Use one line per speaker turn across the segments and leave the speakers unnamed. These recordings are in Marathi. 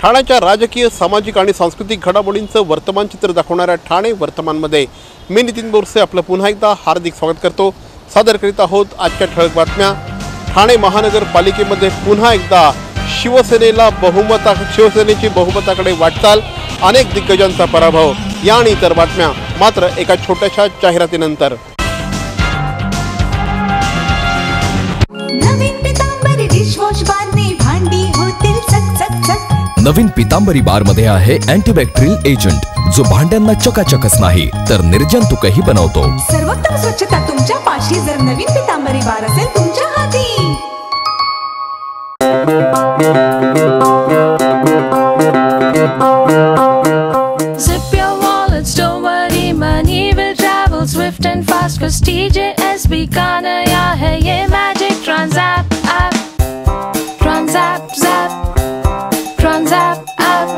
ठाण्याच्या राजकीय, सामाजिक आणि सांस्कृतिक घडामोडींचं वर्तमान चित्र दाखवणाऱ्या ठाणे वर्तमानमध्ये मी नितीन बोरसे आपलं पुन्हा एकदा हार्दिक स्वागत करतो। सादर करीत आहोत आजच्या ठळक बातम्या। ठाणे महानगरपालिकेमध्ये पुन्हा एकदा शिवसेनेची बहुमताकडे वाटचाल, अनेक दिग्गजांचा पराभव या आणि इतर बातम्या मात्र एका छोट्याशा जाहिरातीनंतर।
नवीन पितांबरी बार मध्ये आहे अँटीबॅक्टेरियल एजंट, जो भांड्यांना चकाचकच नाही तर निर्जंतुकही बनवतो।
सर्वोत्तम स्वच्छता तुमच्या पाशी जर नवीन पितांबरी बार असेल तुमच्या हाती।
Zip your wallets, don't worry, money will travel swift and fast, 'cause TJSB का नया है ये Magic Transapp app, Transapp Zap, Transapp app।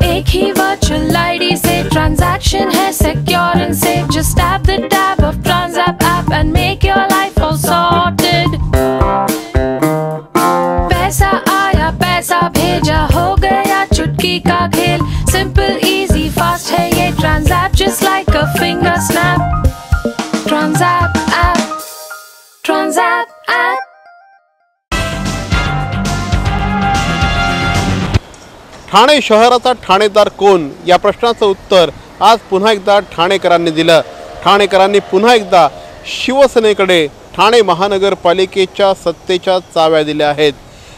एक ही virtual ID से transaction है secure and safe, just tap the tab of Transapp app and make your life all sorted। पैसा आया पैसा भेजा हो गया चुटकी का खेल, सिंपल इजी फास्ट है ये Transapp, just like a finger snap। Transapp app, Transapp app।
Thane शहराचा ठाणेदार कोण या प्रश्नाचं उत्तर आज पुन्हा एकदा ठाणेकरांनी दिलं। ठाणेकरांनी पुन्हा एकदा शिवसेनेकडे ठाणे महानगरपालिकेच्या सत्तेच्या चाव्या दिल्या आहेत।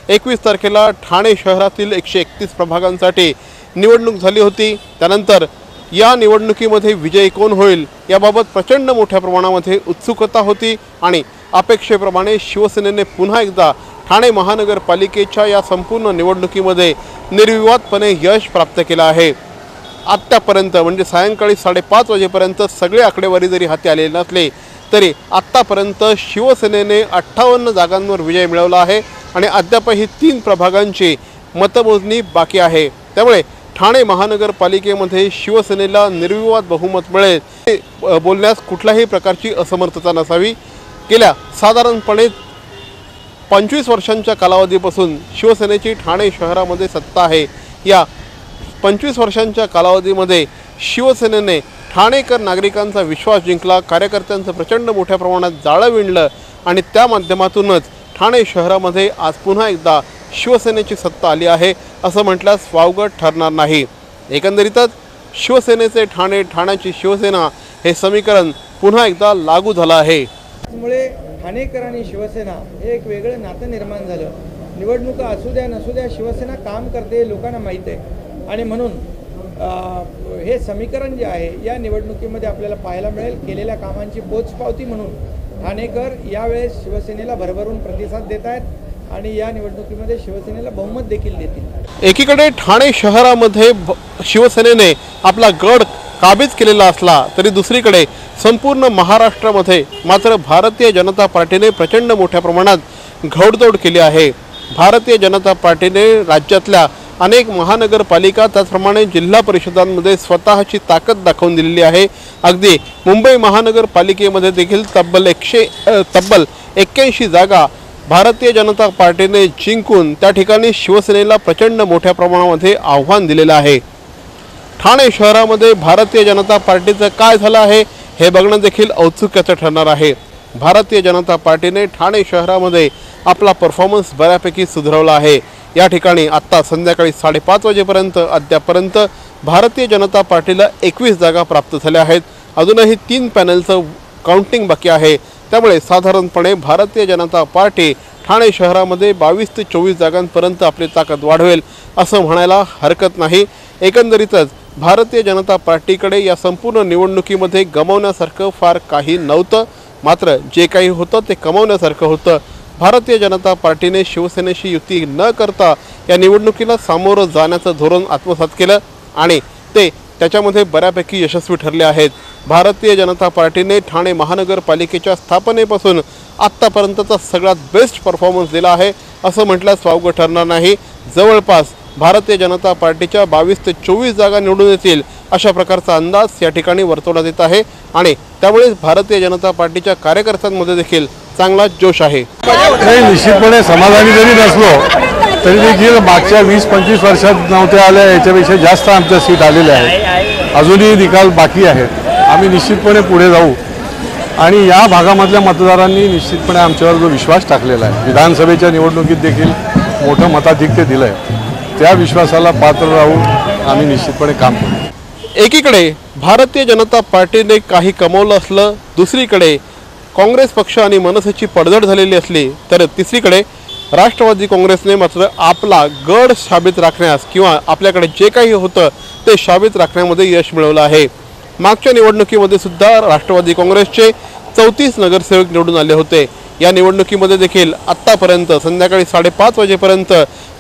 21 तारखेला ठाणे शहरातील 131 प्रभागांसाठी निवडणूक झाली होती। त्यानंतर या निवडणुकीमध्ये विजयी कोण होईल याबाबत प्रचंड मोठ्या प्रमाणामध्ये उत्सुकता होती आणि अपेक्षेप्रमाणे शिवसेनेने पुन्हा एकदा ठाणे महानगरपालिकेच्या या संपूर्ण निवडणुकीमध्ये निर्विवादपणे यश प्राप्त केलं आहे। आत्तापर्यंत म्हणजे सायंकाळी 5:30 वाजेपर्यंत सगळे आकडेवारी जरी हाती आलेले नसले तरी आत्तापर्यंत शिवसेनेने 58 जागांवर विजय मिळवला आहे आणि अद्यापही 3 प्रभागांची मतमोजणी बाकी आहे। त्यामुळे ठाणे महानगरपालिकेमध्ये शिवसेनेला निर्विवाद बहुमत मिळेल बोलण्यास कुठल्याही प्रकारची असमर्थता नसावी। गेल्या साधारणपणे 25 वर्षांच्या कालावधीपासून शिवसेनेची ठाणे शहरामध्ये सत्ता आहे। या 25 वर्षांच्या कालावधीमध्ये शिवसेनेने ठाणेकर नागरिकांचा विश्वास जिंकला, कार्यकर्त्यांचं प्रचंड मोठ्या प्रमाणात जाळं विणलं आणि त्या माध्यमातूनच ठाणे शहरामध्ये आज पुन्हा एकदा शिवसेनेची सत्ता आली आहे असं म्हटल्यास वावगं ठरणार नाही। एकंदरीतच शिवसेनेचे ठाणे, ठाण्याची शिवसेना हे समीकरण पुन्हा एकदा लागू झालं आहे।
त्यामुळे ठाणेकर आणि शिवसेना हे एक वेगळं नातं निर्माण झालं। निवडणुका असू द्या नसू द्या शिवसेना काम करते लोकांना माहीत आहे आणि म्हणून हे समीकरण जे आहे या निवडणुकीमध्ये आपल्याला पाहायला मिळेल। केलेल्या कामांची पोचपावती म्हणून ठाणेकर यावेळेस शिवसेनेला भरभरून प्रतिसाद देत आहेत आणि या निवडणुकीमध्ये शिवसेनेला बहुमत देखील देतील।
एकीकडे ठाणे शहरामध्ये शिवसेनेने आपला गड काबीज केलेला असला तरी दुसरीकडे संपूर्ण महाराष्ट्रामध्ये मात्र भारतीय जनता पार्टीने प्रचंड मोठ्या प्रमाणात घोडदौड केली आहे। भारतीय जनता पार्टीने राज्यातल्या अनेक महानगरपालिका त्याचप्रमाणे जिल्हा परिषदांमध्ये स्वतःची ताकद दाखवून दिलेली आहे। अगदी मुंबई महानगरपालिकेमध्ये देखील तब्बल 81 जागा भारतीय जनता पार्टीने जिंकून त्या ठिकाणी शिवसेनेला प्रचंड मोठ्या प्रमाणामध्ये आव्हान दिलेलं आहे। ठाणे शहरामध्ये भारतीय जनता पार्टीचं काय झालं आहे हे बघणं देखील औत्सुक्याचं ठरणार आहे। भारतीय जनता पार्टीने ठाणे शहरामध्ये आपला परफॉर्मन्स बऱ्यापैकी सुधारवला आहे। या ठिकाणी आत्ता संध्याकाळी 5:30 वाजेपर्यंत अद्यापर्यंत भारतीय जनता पार्टीला 21 जागा प्राप्त झाल्या आहेत। अजूनही 3 पॅनलचं काउंटिंग बाकी आहे। त्यामुळे साधारणपणे भारतीय जनता पार्टी ठाणे शहरामध्ये 22 ते 24 जागांपर्यंत आपली ताकद वाढवेल असं म्हणायला हरकत नाही। एकंदरीतच भारतीय जनता पार्टीकडे या संपूर्ण निवडणुकीमध्ये गमावण्यासारखं फार काही नव्हतं, मात्र जे काही होतं ते कमावण्यासारखं होतं। भारतीय जनता पार्टीने शिवसेनेशी युती न करता या निवडणुकीला सामोरं जाण्याचं धोरण आत्मसात केलं आणि ते त्याच्यामध्ये बऱ्यापैकी यशस्वी ठरले आहेत। भारतीय जनता पार्टीने ठाणे महानगरपालिकेच्या स्थापनेपासून आत्तापर्यंतचा सगळ्यात बेस्ट परफॉर्मन्स दिला आहे असं म्हटल्यास वावगं ठरणार नाही। जवळपास भारतीय जनता पार्टीच्या 22 ते 24 जागा निवडून येतील अशा प्रकारचा अंदाज या ठिकाणी वर्तवण्यात येत आहे आणि त्यामुळे भारतीय जनता पार्टीच्या कार्यकर्त्यांमध्ये देखील चांगला जोश आहे।
नाही, निश्चितपणे समाधानी जरी नसलो तरी देखील मागच्या 20-25 वर्षात नव्हत्या आल्या याच्यापेक्षा जास्त आमच्या सीट आलेल्या आहेत। अजूनही निकाल बाकी आहेत। आम्ही निश्चितपणे पुढे जाऊ आणि या भागामधल्या मतदारांनी निश्चितपणे आमच्यावर जो विश्वास टाकलेला आहे, विधानसभेच्या निवडणुकीत देखील मोठं मताधिक्य दिलं आहे, त्या विश्वासाला पात्र राहून आम्ही निश्चितपणे काम करू।
एकीकडे भारतीय जनता पार्टीने काही कमवलं असलं, दुसरीकडे काँग्रेस पक्ष आणि मनसेची पडझड झालेली असली, तर तिसरीकडे राष्ट्रवादी काँग्रेसने मात्र आपला गड साबित राखण्यास किंवा आपल्याकडे जे काही होतं ते साबित राखण्यामध्ये यश मिळवलं आहे। मागच्या निवडणुकीमध्ये सुद्धा राष्ट्रवादी काँग्रेसचे 34 नगरसेवक निवडून आले होते। या निवडणुकीमध्ये देखील आत्तापर्यंत संध्याकाळी 5:30 वाजेपर्यंत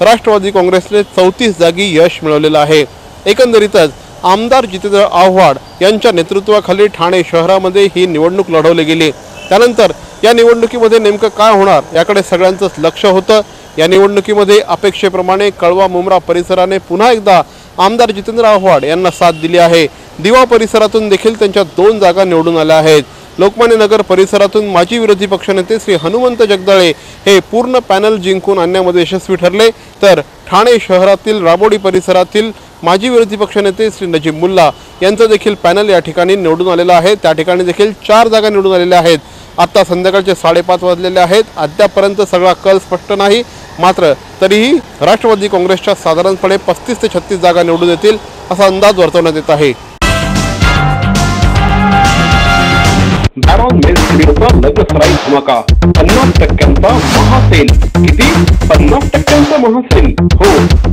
राष्ट्रवादी काँग्रेसने 34 जागी यश मिळवलेलं आहे। एकंदरीतच आमदार जितेंद्र आव्हाड यांच्या नेतृत्वाखाली ठाणे शहरामध्ये ही निवडणूक लढवली गेली। त्यानंतर या निवडणुकीमध्ये नेमकं काय होणार याकडे सगळ्यांचंच लक्ष होतं। या निवडणुकीमध्ये अपेक्षेप्रमाणे कळवा मुंब्रा परिसराने पुन्हा एकदा आमदार जितेंद्र आव्हाड यांना साथ दिली आहे। दिवा परिसरातून देखील त्यांच्या 2 जागा निवडून आल्या आहेत। लोकमान्य नगर परिसरातून माजी विरोधी पक्षनेते श्री हनुमंत जगदाळे हे पूर्ण पॅनल जिंकून आणण्यामध्ये यशस्वी ठरले, तर ठाणे शहरातील राबोडी परिसरातील माजी विरोधी पक्षनेते श्री नजीब मुल्ला यांचं देखील पॅनल या ठिकाणी निवडून आलेलं आहे। त्या ठिकाणी देखील 4 जागा निवडून आलेल्या आहेत। आता संध्याकाळचे 5:30 वाजलेले आहेत। अद्यापर्यंत सगळा कल स्पष्ट नाही, मात्र तरीही राष्ट्रवादी काँग्रेसच्या साधारणपणे 35 ते 36 जागा निवडून येतील असा अंदाज वर्तवण्यात येत आहे।
बॅरॉन मेन्स स्टुडिओचा लग्नसराई धमाका 50% महासेल। किती? 50% महासेल। हो,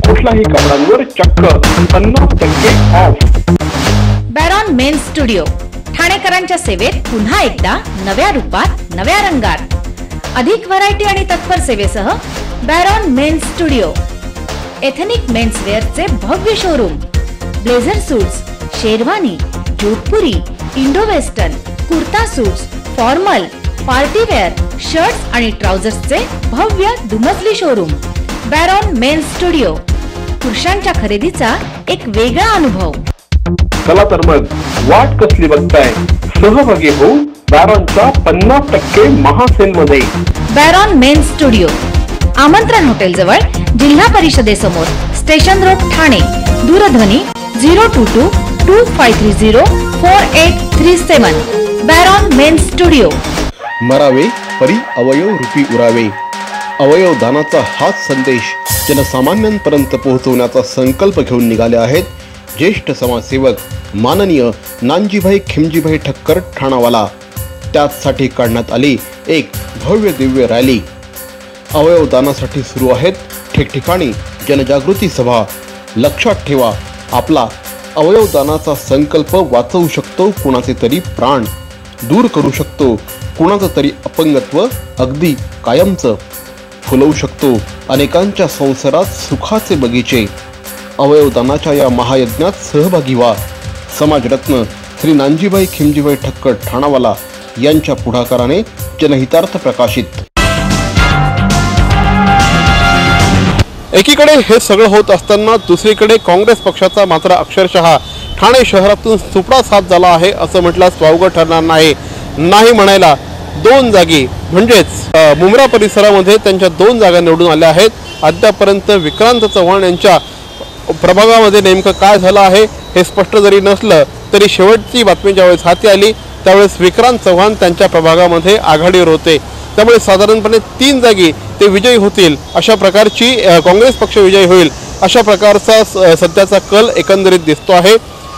कुठल्याही कपड्यांवर चक्क 50% ऑफ।
बॅरॉन मेन्स स्टुडिओ ठाणेकरांच्या सेवेत पुन्हा एकदा नव्या रूपात, नव्या रंगात, अधिक व्हरायटी आणि तत्पर सेवेसह बॅरॉन मेन्स स्टुडिओ। एथनिक मेन्सवेअरचे भव्य showroom, blazer suits, sherwani, Jodhpuri, Indo western, kurta suits, formal, partywear, shirts आणि ट्राउझर्सचे भव्य दुमजली शोरूम। बॅरॉन मेन्स स्टुडिओ, पुरुषांच्या खरेदीचा एक वेगळा अनुभव।
चला तर मग वाट कसली बघताय, सहभागी होऊ बॅरॉनच्या 50% महासेल मध्ये।
बॅरॉन मेन्स स्टुडिओ, आमंत्रण हॉटेल जवळ, जिल्हा परिषदेसमोर, स्टेशन रोड, ठाणे। दूरध्वनी 02225304837। बॅरॉन मेन्स स्टुडिओ।
मरावे परी अवयव रूपी उरावे, अवयव दानाचा हाच संदेश जनसामान्यांपर्यंत पोहोचवण्याचा संकल्प घेऊन निघाले आहेत ज्येष्ठ समाजसेवक माननीय नानजीभाई खिमजीभाई ठक्कर ठाणावाला। त्याचसाठी काढण्यात आली एक भव्य दिव्य रॅली। अवयव दानासाठी सुरू आहेत ठिकठिकाणी जनजागृती सभा। लक्षात ठेवा, आपला अवयव दानाचा संकल्प वाचवू शकतो कुणाचे तरी प्राण, दूर करू शकतो कुणाचं तरी अपंगत्व अगदी कायमचं, फुलवू शकतो अनेकांच्या संसारात सुखाचे बगीचे। अवयवदानाच्या या महायज्ञात सहभागी व्हा। समाजरत्न श्री नानजीभाई खिमजीभाई ठक्कर ठाणावाला यांच्या पुढाकाराने जनहितार्थ प्रकाशित। एकीकडे हे सगळं होत असताना दुसरीकडे काँग्रेस पक्षाचा मात्र अक्षरशः ठाणे शहरातून सुपडा साफ झाला आहे असं म्हटल्यास वावगं ठरणार नाही। नाही म्हणायला 2 जागी म्हणजेच मुंब्रा परिसरामध्ये त्यांच्या 2 जागा निवडून आल्या आहेत। अद्यापर्यंत विक्रांत चव्हाण यांच्या प्रभागामध्ये नेमकं काय झालं आहे हे स्पष्ट जरी नसलं तरी शेवटची बातमी ज्यावेळेस हाती आली त्यावेळेस विक्रांत चव्हाण त्यांच्या प्रभागामध्ये आघाडीवर होते। त्यामुळे साधारणपणे 3 जागी ते विजयी होतील अशा प्रकारची काँग्रेस पक्ष विजयी होईल अशा प्रकारचा सध्याचा कल एकंदरीत दिसतो आहे।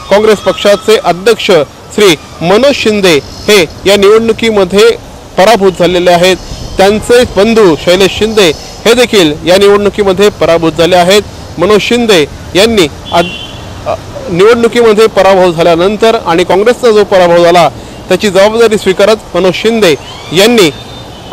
काँग्रेस पक्षाचे अध्यक्ष श्री मनोज शिंदे हे या निवडणुकीमध्ये पराभूत झालेले आहेत। त्यांचे बंधू शैलेश शिंदे हे देखील या निवडणुकीमध्ये पराभूत झाले आहेत। मनोज शिंदे यांनी निवडणुकीमध्ये पराभव झाल्यानंतर आणि काँग्रेसचा जो पराभव झाला त्याची जबाबदारी स्वीकारत मनोज शिंदे यांनी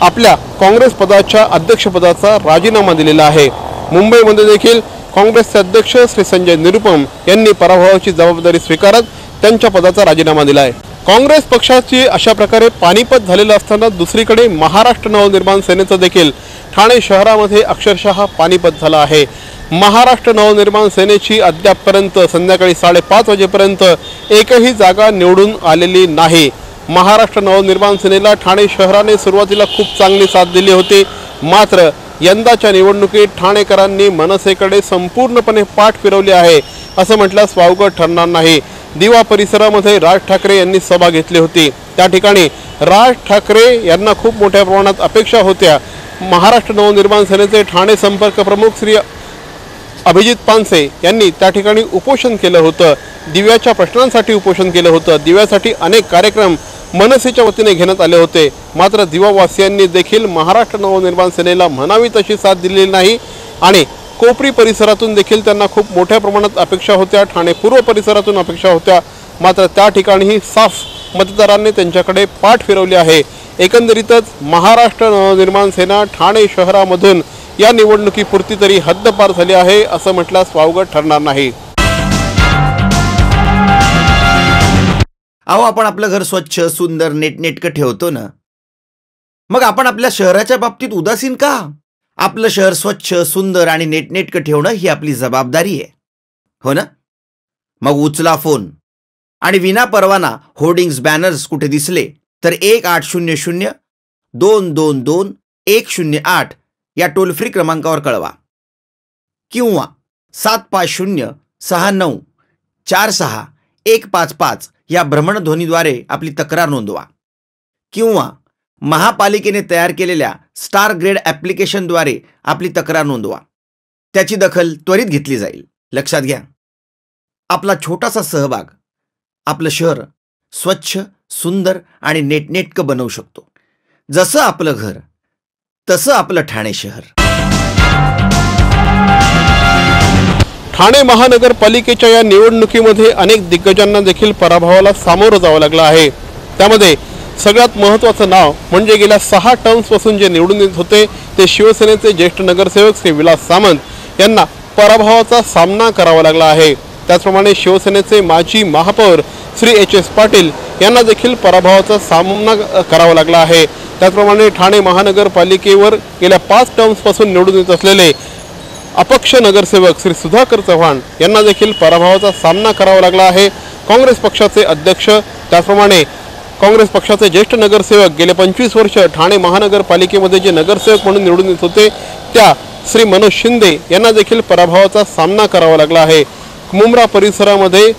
आपल्या काँग्रेस पदाच्या अध्यक्षपदाचा राजीनामा दिलेला आहे। मुंबईमध्ये देखील काँग्रेसचे अध्यक्ष श्री संजय निरुपम यांनी पराभवाची जबाबदारी स्वीकारत त्यांच्या पदाचा राजीनामा दिला आहे। काँग्रेस पक्षाची अशा प्रकारे पानिपत झालेलं असताना दुसरीकडे महाराष्ट्र नवनिर्माण सेनेचं देखील ठाणे शहरामध्ये अक्षरशः पानिपत झालं आहे। महाराष्ट्र नवनिर्माण सेनेची अद्यापपर्यंत संध्याकाळी 5:30 वाजेपर्यंत एकही जागा निवडून आलेली नाही। महाराष्ट्र नवनिर्माण सेनेला ठाणे शहराने सुरुवातीला खूप चांगली साथ दिली होती, मात्र यंदाच्या निवडणुकीत ठाणेकरांनी मनसेकडे संपूर्णपणे पाठ फिरवली आहे असं म्हटल्यास वावगं ठरणार नाही। दिवा परिसरामध्ये राज ठाकरे यांनी सभा घेतली होती। त्या ठिकाणी राज ठाकरे यांना खूप मोठ्या प्रमाणात अपेक्षा होत्या। महाराष्ट्र नवनिर्माण सेनेचे ठाणे संपर्क प्रमुख श्री अभिजित पानसे यांनी त्या ठिकाणी उपोषण केलं होतं, दिव्याच्या प्रश्नांसाठी उपोषण केलं होतं। दिव्यासाठी अनेक कार्यक्रम मनसेच्या वतीने घेण्यात आले होते, मात्र दिवावासियांनी देखील महाराष्ट्र नवनिर्माण सेनेला म्हणावी तशी साथ दिलेली नाही आणि कोपरी परिसरातून देखील त्यांना खूप मोठ्या प्रमाणात अपेक्षा होत्या, ठाणे पूर्व परिसरातून अपेक्षा होत्या, मात्र त्या ठिकाणीही साफ मतदारांनी त्यांच्याकडे पाठ फिरवली आहे। एकंदरीतच महाराष्ट्र नवनिर्माण सेना ठाणे शहरामधून या निवडणुकीपुरती तरी हद्दपार झाली आहे असं म्हटल्यास वावगं ठरणार नाही।
अहो, आपण आपलं घर स्वच्छ सुंदर नेटनेटकं ठेवतो ना, मग आपण आपल्या शहराच्या बाबतीत उदासीन का? आपलं शहर स्वच्छ सुंदर आणि नेटनेटकं ठेवणं ही आपली जबाबदारी आहे, हो ना? मग उचला फोन आणि विना परवाना होर्डिंग्स बॅनर्स कुठे दिसले तर 1800-222-108 या टोल फ्री क्रमांकावर कळवा किंवा 7506946-155 या भ्रमणध्वनीद्वारे आपली तक्रार नोंदवा किंवा महापालिकेने तयार केलेल्या स्टार ग्रेड ॲप्लिकेशनद्वारे आपली तक्रार नोंदवा। त्याची दखल त्वरित घेतली जाईल। लक्षात घ्या, आपला छोटासा सहभाग आपलं शहर स्वच्छ सुंदर आणि नेटनेटकं बनवू शकतो। जसं आपलं घर तसं आपलं ठाणे शहर।
ठाणे महानगरपालिकेच्या या निवडणुकीमध्ये अनेक दिग्गजांना देखील पराभवाला सामोरं जावं लागलं आहे। त्यामध्ये सगळ्यात महत्त्वाचं नाव म्हणजे गेल्या 6 टर्म्सपासून जे निवडून येत होते ते शिवसेनेचे ज्येष्ठ नगरसेवक श्री विलास सामंत यांना पराभवाचा सामना करावा लागला आहे। त्याचप्रमाणे शिवसेनेचे माजी महापौर श्री HS पाटील यांना देखील पराभवाचा सामना करावा लागला आहे। त्याचप्रमाणे ठाणे महानगरपालिकेवर गेल्या 5 टर्म्सपासून निवडून येत असलेले अपक्ष नगरसेवक श्री सुधाकर चव्हाण यांना देखील पराभवाचा सामना करावा लागला आहे। काँग्रेस पक्षाचे अध्यक्ष त्याचप्रमाणे काँग्रेस पक्षाचे ज्येष्ठ नगरसेवक गेले 25 वर्ष ठाणे महानगरपालिकेमध्ये जे नगरसेवक म्हणून निवडून येत होते त्या श्री मनोज शिंदे यांना देखील पराभवाचा सामना करावा लागला आहे। मुंब्रा परिसरामध्ये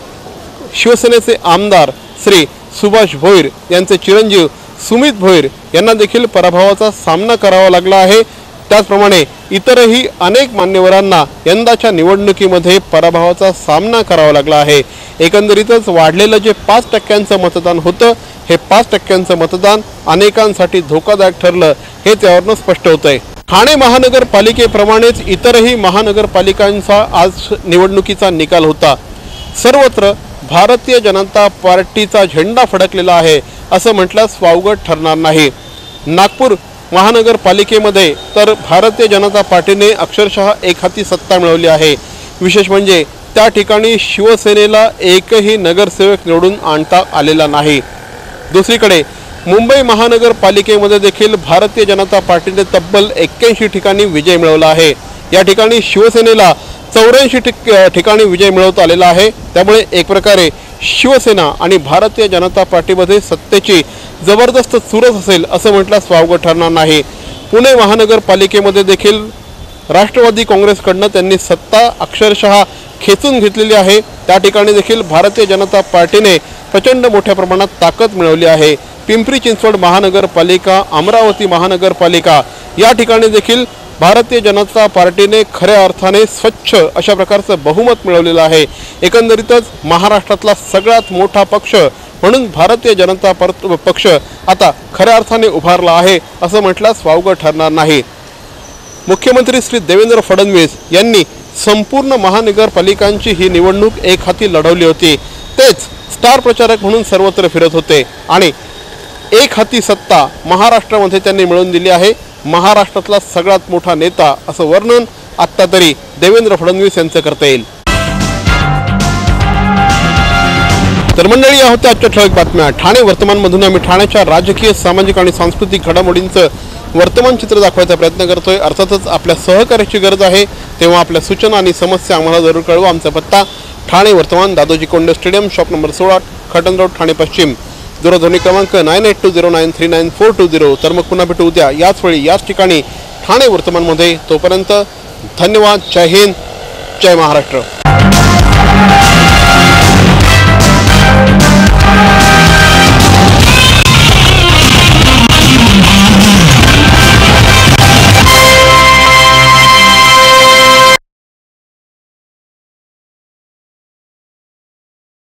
शिवसेनेचे आमदार श्री सुभाष भोईर यांचे चिरंजीव सुमित भोईर यांना देखील पराभवाचा सामना करावा लागला आहे। त्याचप्रमाणे इतरही अनेक मान्यवरांना यंदाच्या निवडणुकीमध्ये पराभवाचा सामना करावा लागला आहे। एकंदरीतच वाढलेलं जे 5% मतदान होतं हे 5% मतदान अनेकांसाठी धोकादायक ठरलं हे त्यावरून स्पष्ट होतंय। ठाणे महानगरपालिकेप्रमाणेच इतरही महानगरपालिकांचा आज निवडणुकीचा निकाल होता। सर्वत्र भारतीय जनता पार्टीचा झेंडा फडकलेला आहे असं म्हटल्यास वावगं ठरणार नाही। नागपूर महानगरपालिकेमध्ये तर भारतीय जनता पार्टीने अक्षरशः एकहाती सत्ता मिळवली आहे। विशेष म्हणजे त्या ठिकाणी शिवसेनेला एकही नगरसेवक निवडून आणता आलेला नाही। दुसरीकडे मुंबई महानगरपालिकेमध्ये देखील भारतीय जनता पार्टीने तब्बल 81 ठिकाणी विजय मिळवला आहे। या ठिकाणी शिवसेनेला 84 ठिकाणी विजय मिळवता आलेला आहे। त्यामुळे एक प्रकारे शिवसेना आणि भारतीय जनता पार्टीमध्ये सत्तेची जबरदस्त चुरस असेल असं म्हटल्यास वावगं ठरणार नाही। पुणे महानगरपालिकेमध्ये देखील राष्ट्रवादी काँग्रेसकडनं त्यांनी सत्ता अक्षरशः खेचून घेतलेली आहे। त्या ठिकाणी देखील भारतीय जनता पार्टीने प्रचंड मोठ्या प्रमाणात ताकद मिळवली आहे। पिंपरी चिंचवड महानगरपालिका अमरावती महानगरपालिका या ठिकाणी देखील भारतीय जनता पार्टीने खऱ्या अर्थाने स्वच्छ अशा प्रकारचं बहुमत मिळवलेलं आहे। एकंदरीतच महाराष्ट्रातला सगळ्यात मोठा पक्ष म्हणून भारतीय जनता पक्ष आता खऱ्या अर्थाने उभारला आहे असं म्हटल्यास वावगं ठरणार नाही। मुख्यमंत्री श्री देवेंद्र फडणवीस यांनी संपूर्ण महानगरपालिकांची ही निवडणूक एकहाती लढवली होती। तेच स्टार प्रचारक म्हणून सर्वत्र फिरत होते आणि एकहाती सत्ता महाराष्ट्रामध्ये त्यांनी मिळवून दिली आहे। महाराष्ट्रातला सगळ्यात मोठा नेता असं वर्णन आत्ता तरी देवेंद्र फडणवीस यांचं करता येईल। तर मंडळी, या होत्या आजच्या ठळक बातम्या। ठाणे वर्तमानमधून आम्ही ठाण्याच्या राजकीय सामाजिक आणि सांस्कृतिक घडामोडींचं वर्तमान चित्र दाखवायचा प्रयत्न करतोय। अर्थातच आपल्या सहकार्याची गरज आहे, तेव्हा आपल्या सूचना आणि समस्या आम्हाला जरूर कळवा। आमचा पत्ता ठाणे वर्तमान, Dadoji Konde stadium, shop number 16, Khatan road, Thane पश्चिम। दूरध्वनी क्रमांक 9820939420. तर मग पुन्हा भेटू उद्या याच वेळी याच ठिकाणी ठाणे वर्तमानमध्ये. तोपर्यंत धन्यवाद. जय हिंद, जय महाराष्ट्र.